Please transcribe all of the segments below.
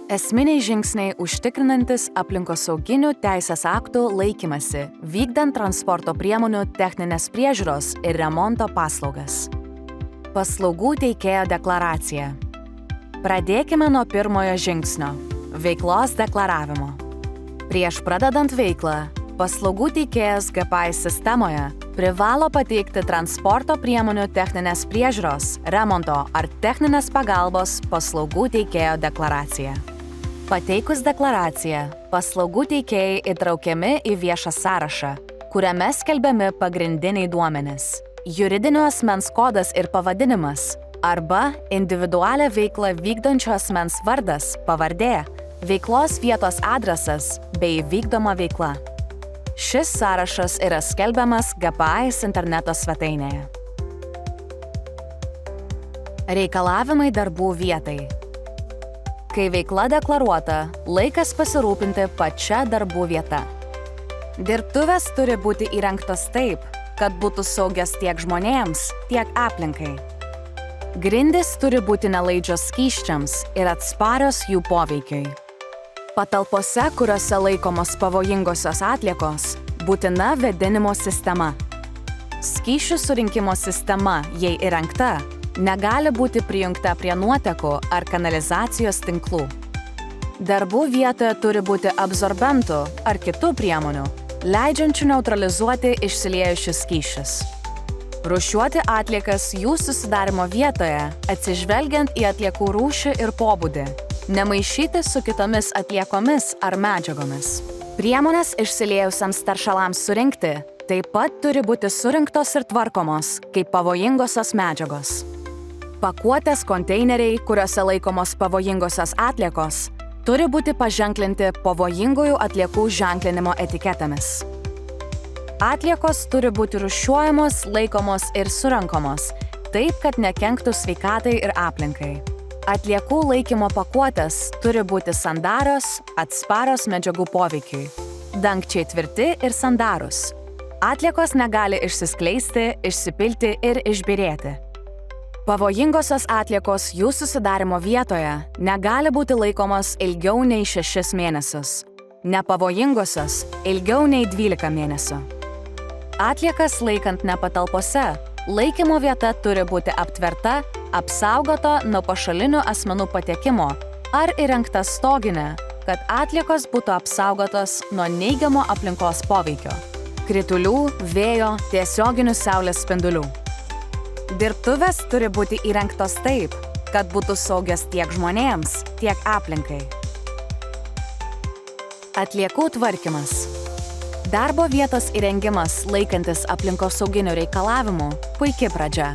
Esminiai žingsniai užtikrinantis aplinkosauginių teisės aktų laikymasi, vykdant transporto priemonių techninės priežiūros ir remonto paslaugas. Paslaugų teikėjo deklaracija. Pradėkime nuo pirmojo žingsnio – veiklos deklaravimo. Prieš pradedant veiklą, paslaugų teikėjas GPS sistemoje privalo pateikti transporto priemonių techninės priežiūros, remonto ar techninės pagalbos paslaugų teikėjo deklaraciją. Pateikus deklaraciją, paslaugų teikėjai įtraukiami į viešą sąrašą, kuriame skelbiami pagrindiniai duomenys – juridinio asmens kodas ir pavadinimas arba individualią veiklą vykdančio asmens vardas, pavardė, veiklos vietos adresas bei vykdoma veikla. Šis sąrašas yra skelbiamas GPS interneto svetainėje. Reikalavimai darbų vietai. Kai veikla deklaruota, laikas pasirūpinti pačia darbų vieta. Dirbtuvės turi būti įrengtos taip, kad būtų saugios tiek žmonėms, tiek aplinkai. Grindys turi būti nelaidžios skysčiams ir atsparios jų poveikiui. Patalpose, kuriuose laikomos pavojingosios atliekos, būtina vėdinimo sistema. Skysčių surinkimo sistema, jei įrengta, negali būti prijungta prie nuotekų ar kanalizacijos tinklų. Darbų vietoje turi būti absorbentų ar kitų priemonių, leidžiančių neutralizuoti išsiliejusius skysčius. Rūšiuoti atliekas jų susidarimo vietoje, atsižvelgiant į atliekų rūšį ir pobūdį. Nemaišyti su kitomis atliekomis ar medžiagomis. Priemonės išsiliejusiams teršalams surinkti taip pat turi būti surinktos ir tvarkomos kaip pavojingosios medžiagos. Pakuotės konteineriai, kuriuose laikomos pavojingosios atliekos, turi būti paženklinti pavojingųjų atliekų ženklinimo etiketėmis. Atliekos turi būti rūšiuojamos, laikomos ir surenkamos, taip, kad nekenktų sveikatai ir aplinkai. Atliekų laikymo pakuotės turi būti sandarios, atsparios medžiagų poveikiui, dangčiai tvirti ir sandarūs. Atliekos negali išsiskleisti, išsipilti ir išbyrėti. Pavojingosios atliekos jų susidarimo vietoje negali būti laikomos ilgiau nei 6 mėnesius. Nepavojingosios ilgiau nei 12 mėnesių. Atliekas laikant ne patalpose, laikymo vieta turi būti aptverta, apsaugota nuo pašalinių asmenų patekimo ar įrengta stoginė, kad atliekos būtų apsaugotos nuo neigiamo aplinkos poveikio – kritulių, vėjo, tiesioginių saulės spindulių. Dirbtuvės turi būti įrengtos taip, kad būtų saugios tiek žmonėms, tiek aplinkai. Atliekų tvarkymas. Darbo vietos įrengimas laikantis aplinkosauginių reikalavimų – puiki pradžia.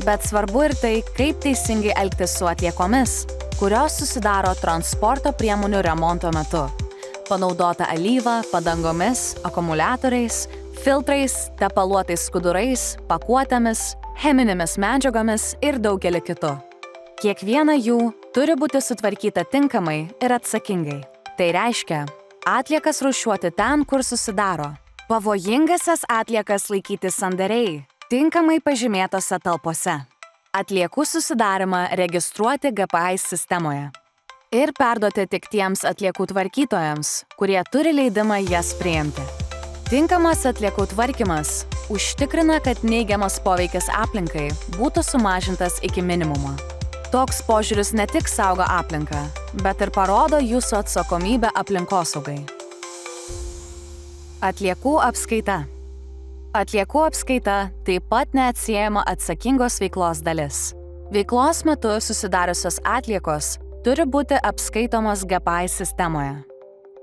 Bet svarbu ir tai, kaip teisingai elgtis su atliekomis, kurios susidaro transporto priemonių remonto metu. Panaudota alyva, padangomis, akumuliatoriais, filtrais, tepaluotais skudurais, pakuotėmis, cheminėmis medžiagomis ir daugelį kitų. Kiekviena jų turi būti sutvarkyta tinkamai ir atsakingai. Tai reiškia, atliekas rūšiuoti ten, kur susidaro. Pavojingasias atliekas laikyti sandariai, tinkamai pažymėtose talpose. Atliekų susidarimą registruoti GPS sistemoje. Ir perduoti tik tiems atliekų tvarkytojams, kurie turi leidimą jas priimti. Tinkamas atliekų tvarkymas užtikrina, kad neigiamas poveikis aplinkai būtų sumažintas iki minimumo. Toks požiūris ne tik saugo aplinką, bet ir parodo jūsų atsakomybę aplinkosaugai. Atliekų apskaita. Atliekų apskaita taip pat neatsiejama atsakingos veiklos dalis. Veiklos metu susidariusios atliekos turi būti apskaitomos GPS sistemoje.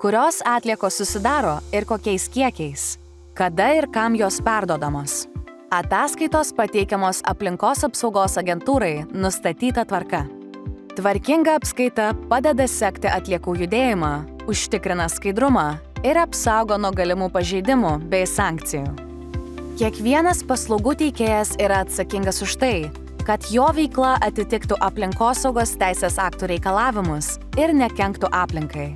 Kurios atliekos susidaro ir kokiais kiekiais, kada ir kam jos perduodamos. Ataskaitos pateikiamos aplinkos apsaugos agentūrai nustatyta tvarka. Tvarkinga apskaita padeda sekti atliekų judėjimą, užtikrina skaidrumą ir apsaugo nuo galimų pažeidimų bei sankcijų. Kiekvienas paslaugų teikėjas yra atsakingas už tai, kad jo veikla atitiktų aplinkosaugos teisės aktų reikalavimus ir nekenktų aplinkai.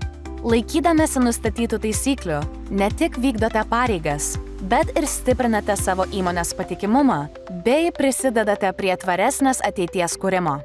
Laikydamiesi nustatytų taisyklių, ne tik vykdote pareigas, bet ir stiprinate savo įmonės patikimumą bei prisidedate prie tvaresnės ateities kūrimo.